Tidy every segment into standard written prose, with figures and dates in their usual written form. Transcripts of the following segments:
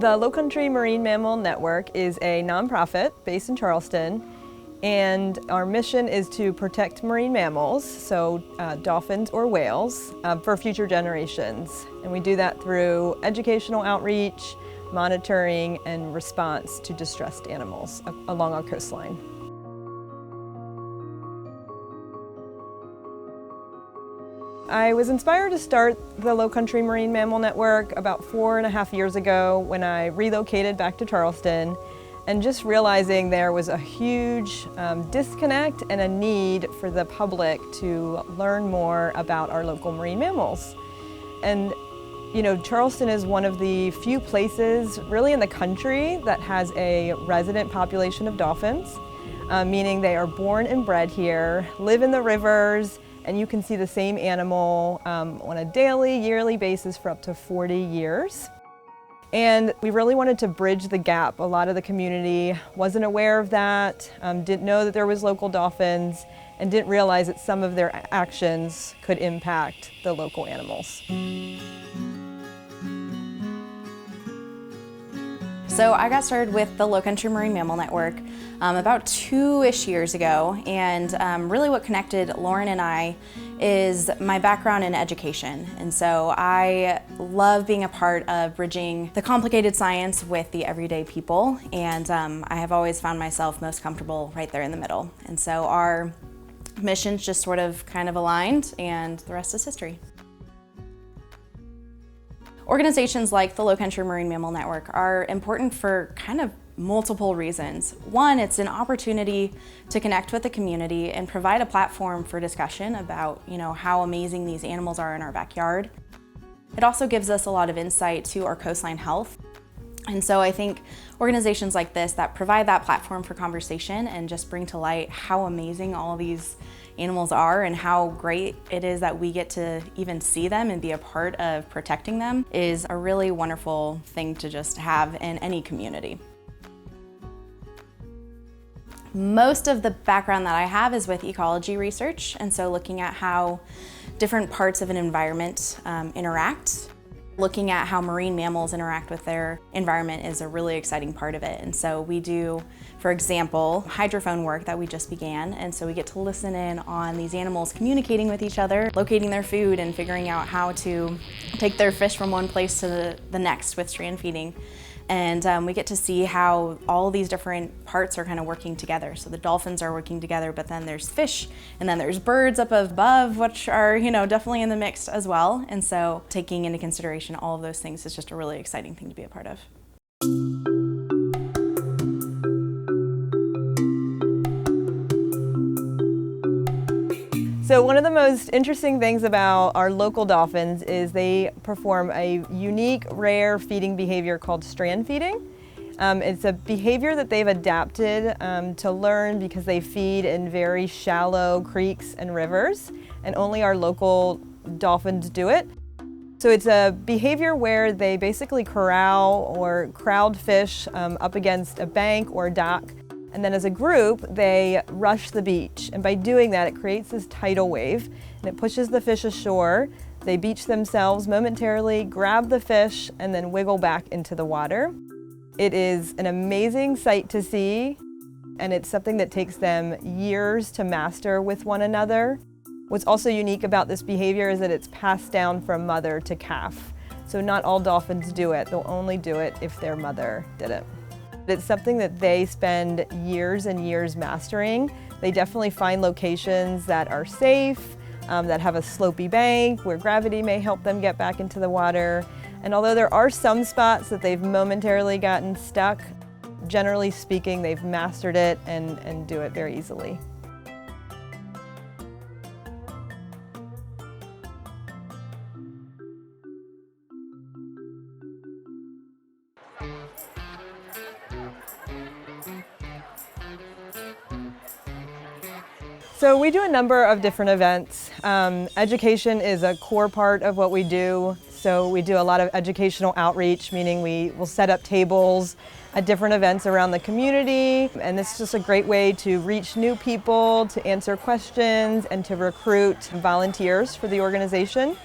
The Lowcountry Marine Mammal Network is a nonprofit based in Charleston, and our mission is to protect marine mammals, so dolphins or whales, for future generations. And we do that through educational outreach, monitoring, and response to distressed animals along our coastline. I was inspired to start the Lowcountry Marine Mammal Network about 4.5 years ago when I relocated back to Charleston, and just realizing there was a huge disconnect and a need for the public to learn more about our local marine mammals. And you know, Charleston is one of the few places really in the country that has a resident population of dolphins, meaning they are born and bred here, live in the rivers, and you can see the same animal on a daily, yearly basis for up to 40 years. And we really wanted to bridge the gap. A lot of the community wasn't aware of that, didn't know that there was local dolphins, and didn't realize that some of their actions could impact the local animals. So I got started with the Lowcountry Marine Mammal Network about 2-ish years ago, and really what connected Lauren and I is my background in education. And so I love being a part of bridging the complicated science with the everyday people, and I have always found myself most comfortable right there in the middle. And so our missions just sort of kind of aligned, and the rest is history. Organizations like the Lowcountry Marine Mammal Network are important for kind of multiple reasons. One, it's an opportunity to connect with the community and provide a platform for discussion about, how amazing these animals are in our backyard. It also gives us a lot of insight to our coastline health. And so I think organizations like this that provide that platform for conversation and just bring to light how amazing all these animals are and how great it is that we get to even see them and be a part of protecting them is a really wonderful thing to just have in any community. Most of the background that I have is with ecology research, and so looking at how different parts of an environment interact. Looking at how marine mammals interact with their environment is a really exciting part of it. And so we do, for example, hydrophone work that we just began. And so we get to listen in on these animals communicating with each other, locating their food, and figuring out how to take their fish from one place to the next with strand feeding. And we get to see how all these different parts are kind of working together. So the dolphins are working together, but then there's fish, and then there's birds up above, which are, definitely in the mix as well. And so taking into consideration all of those things is just a really exciting thing to be a part of. So one of the most interesting things about our local dolphins is they perform a unique, rare feeding behavior called strand feeding. It's a behavior that they've adapted to learn because they feed in very shallow creeks and rivers, and only our local dolphins do it. So it's a behavior where they basically corral or crowd fish up against a bank or a dock. And then as a group, they rush the beach. And by doing that, it creates this tidal wave, and it pushes the fish ashore. They beach themselves momentarily, grab the fish, and then wiggle back into the water. It is an amazing sight to see, and it's something that takes them years to master with one another. What's also unique about this behavior is that it's passed down from mother to calf. So not all dolphins do it. They'll only do it if their mother did it. It's something that they spend years and years mastering. They definitely find locations that are safe, that have a slopey bank where gravity may help them get back into the water. And although there are some spots that they've momentarily gotten stuck, generally speaking, they've mastered it and do it very easily. So we do a number of different events. Education is a core part of what we do. So we do a lot of educational outreach, meaning we will set up tables at different events around the community. And it's just a great way to reach new people, to answer questions, and to recruit volunteers for the organization.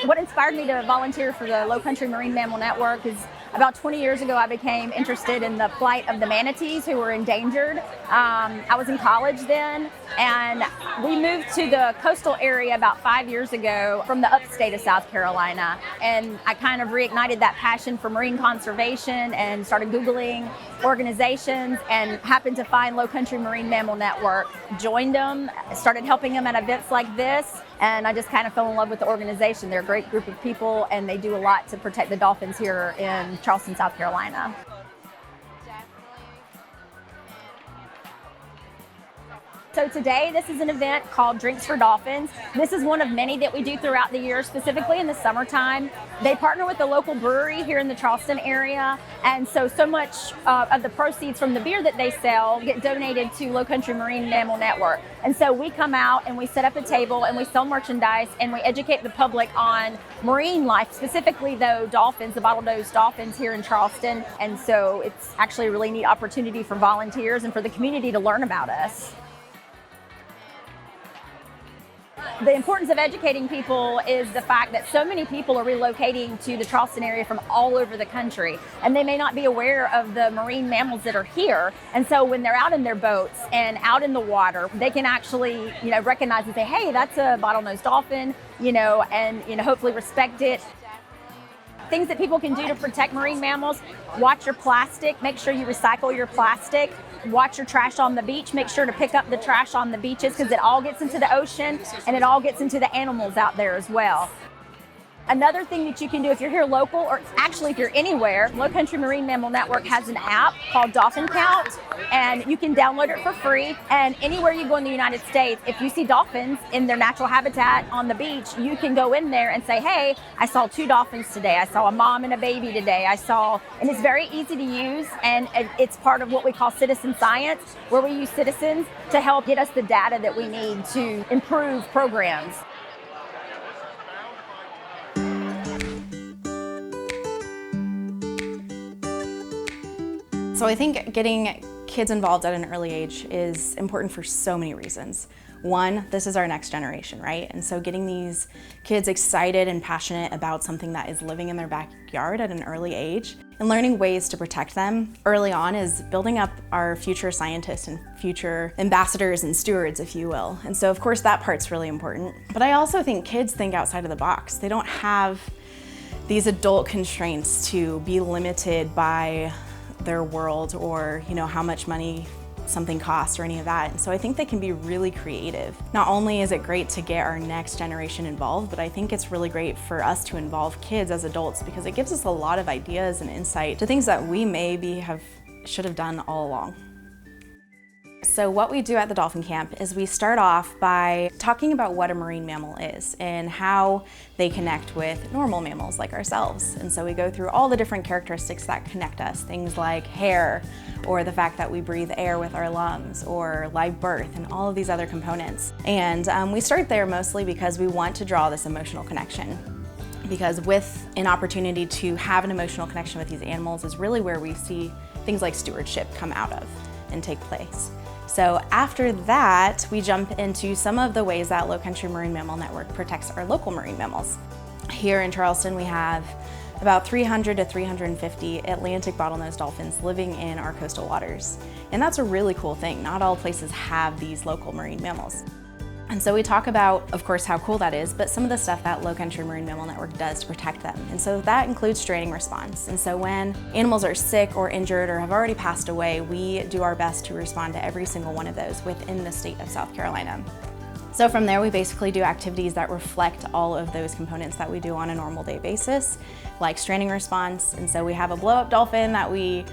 What inspired me to volunteer for the Low Country Marine Mammal Network is about 20 years ago I became interested in the plight of the manatees who were endangered. I was in college then, and we moved to the coastal area about 5 years ago from the upstate of South Carolina, and I kind of reignited that passion for marine conservation and started Googling organizations and happened to find Low Country Marine Mammal Network. Joined them, started helping them at events like this, and I just kind of fell in love with the organization. They're a great group of people, and they do a lot to protect the dolphins here in Charleston, South Carolina. So today, this is an event called Drinks for Dolphins. This is one of many that we do throughout the year, specifically in the summertime. They partner with a local brewery here in the Charleston area, and so much of the proceeds from the beer that they sell get donated to Low Country Marine Mammal Network. And so we come out and we set up a table and we sell merchandise and we educate the public on marine life, specifically though dolphins, the bottlenose dolphins here in Charleston. And so it's actually a really neat opportunity for volunteers and for the community to learn about us. The importance of educating people is the fact that so many people are relocating to the Charleston area from all over the country, and they may not be aware of the marine mammals that are here. And so when they're out in their boats and out in the water, they can actually, recognize and say, hey, that's a bottlenose dolphin, and hopefully respect it. Things that people can do to protect marine mammals: watch your plastic, make sure you recycle your plastic. Watch your trash on the beach, make sure to pick up the trash on the beaches because it all gets into the ocean and it all gets into the animals out there as well. Another thing that you can do if you're here local, or actually if you're anywhere, Low Country Marine Mammal Network has an app called Dolphin Count, and you can download it for free. And anywhere you go in the United States, if you see dolphins in their natural habitat on the beach, you can go in there and say, hey, I saw 2 dolphins today. I saw a mom and a baby today. And it's very easy to use, and it's part of what we call citizen science, where we use citizens to help get us the data that we need to improve programs. So I think getting kids involved at an early age is important for so many reasons. One, this is our next generation, right? And so getting these kids excited and passionate about something that is living in their backyard at an early age and learning ways to protect them early on is building up our future scientists and future ambassadors and stewards, if you will. And so of course that part's really important. But I also think kids think outside of the box. They don't have these adult constraints to be limited by their world or how much money something costs or any of that. And so I think they can be really creative. Not only is it great to get our next generation involved, but I think it's really great for us to involve kids as adults because it gives us a lot of ideas and insight to things that we maybe should have done all along. So what we do at the Dolphin Camp is we start off by talking about what a marine mammal is and how they connect with normal mammals like ourselves. And so we go through all the different characteristics that connect us, things like hair, or the fact that we breathe air with our lungs, or live birth, and all of these other components. And we start there mostly because we want to draw this emotional connection. Because with an opportunity to have an emotional connection with these animals is really where we see things like stewardship come out of and take place. So after that, we jump into some of the ways that Low Country Marine Mammal Network protects our local marine mammals. Here in Charleston, we have about 300 to 350 Atlantic bottlenose dolphins living in our coastal waters. And that's a really cool thing. Not all places have these local marine mammals. And so we talk about, of course, how cool that is, but some of the stuff that Low Country Marine Mammal Network does to protect them. And so that includes straining response. And so when animals are sick or injured or have already passed away, we do our best to respond to every single one of those within the state of South Carolina. So from there, we basically do activities that reflect all of those components that we do on a normal day basis, like straining response. And so we have a blow-up dolphin that we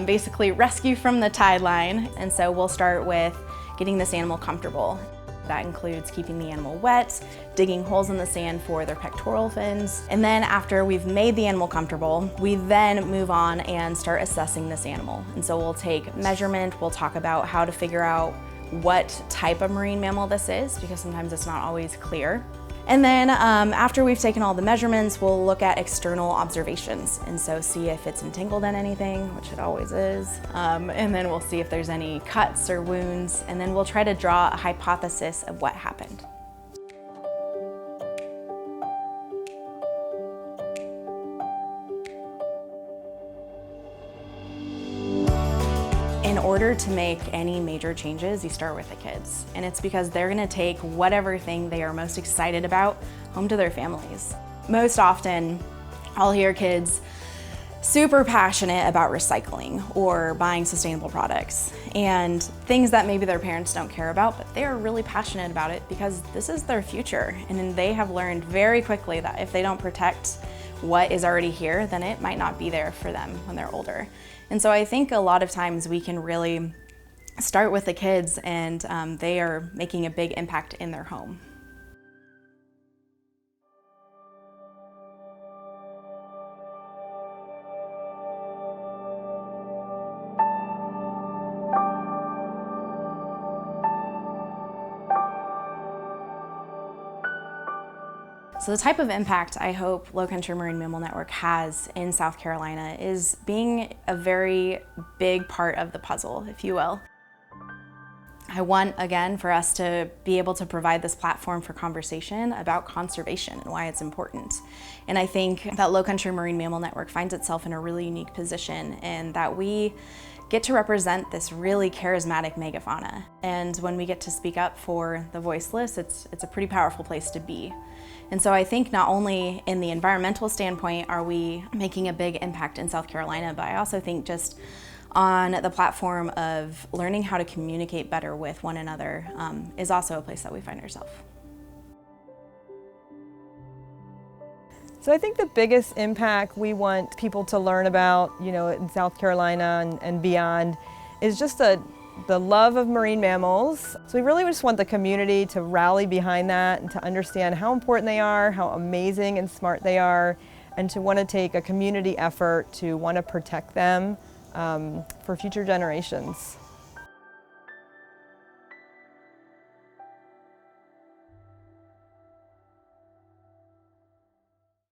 basically rescue from the tide line. And so we'll start with getting this animal comfortable. That includes keeping the animal wet, digging holes in the sand for their pectoral fins. And then after we've made the animal comfortable, we then move on and start assessing this animal. And so we'll take measurement, we'll talk about how to figure out what type of marine mammal this is, because sometimes it's not always clear. And then after we've taken all the measurements, we'll look at external observations. And so see if it's entangled in anything, which it always is. And then we'll see if there's any cuts or wounds. And then we'll try to draw a hypothesis of what happened. In order to make any major changes, you start with the kids. And it's because they're gonna take whatever thing they are most excited about home to their families. Most often, I'll hear kids super passionate about recycling or buying sustainable products and things that maybe their parents don't care about, but they are really passionate about it because this is their future. And they have learned very quickly that if they don't protect what is already here, then it might not be there for them when they're older. And so I think a lot of times we can really start with the kids, and they are making a big impact in their home. So the type of impact I hope Low Country Marine Mammal Network has in South Carolina is being a very big part of the puzzle, if you will. I want, again, for us to be able to provide this platform for conversation about conservation and why it's important. And I think that Low Country Marine Mammal Network finds itself in a really unique position in that we get to represent this really charismatic megafauna. And when we get to speak up for the voiceless, it's a pretty powerful place to be. And so I think not only in the environmental standpoint are we making a big impact in South Carolina, but I also think just on the platform of learning how to communicate better with one another is also a place that we find ourselves. So I think the biggest impact we want people to learn about, in South Carolina and beyond is just the love of marine mammals. So we really just want the community to rally behind that and to understand how important they are, how amazing and smart they are, and to want to take a community effort to want to protect them for future generations.